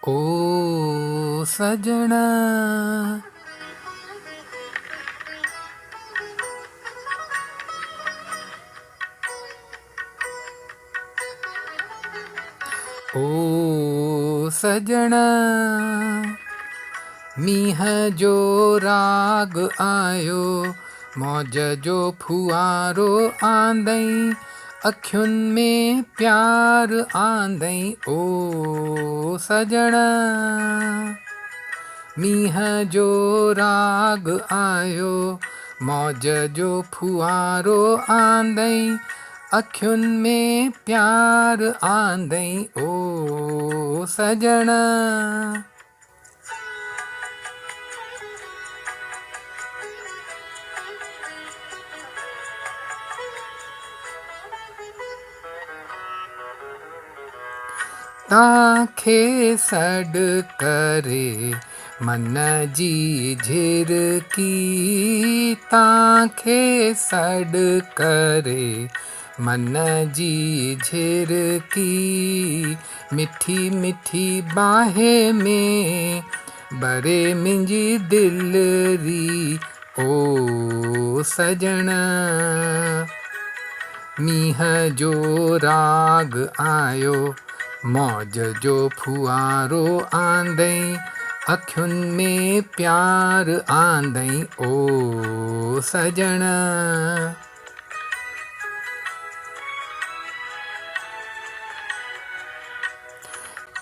ओ सजना ओ सजना मींह जो राग आयो मौज जो फुआरो आंदई अखियुनि में प्यार आंदई ओ सजना मींह जो राग आयो मौज जो फुआरो आंदई अखियुनि में प्यार आंदई ओ सजना ताखे सॾ करे मन जी झिरकी ताखे सॾ करे मन जी झिरकी मिठी मिठी बाहे में बरे मुंहिंजी दिलरी ओ सजना मींह जो राग आयो मौज जो फुआरो आंदई अखियुनि में प्यार आंदई ओ सजना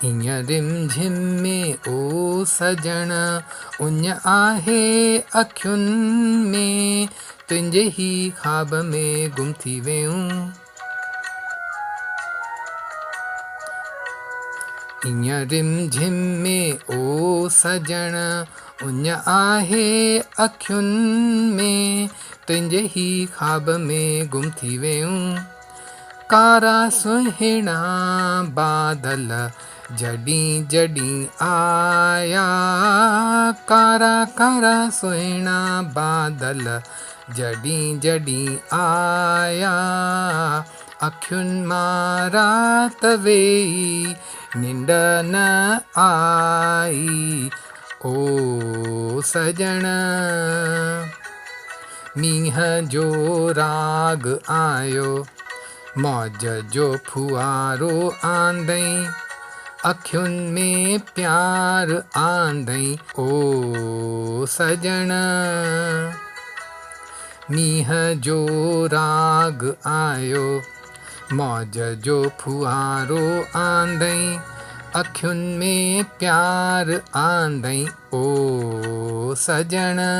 ईअं रिमझिम में ओ सजना उञ आहे अखियुनि में तुंहिंजे ही ख़्वाब में गुम थी वियूं ईअं रिमझिम में ओ सजना उञ आहे अखियुनि में तुंहिंजे ही ख़्वाब में गुम थी वियूं कारा सुहिणा बादल जॾहिं जॾहिं आया कारा कारा सुहिणा बादल जॾहिं जॾहिं आया अखियुनि मां रात वेई निंड न आई ओ सजना मींह जो राग आयो मौज जो फुआरो आंदई अखियुनि में प्यार आंदई ओ सजना मींह जो राग आयो मौज जो फुआरो आंदई अखियुनि में प्यार आंदई ओ सजना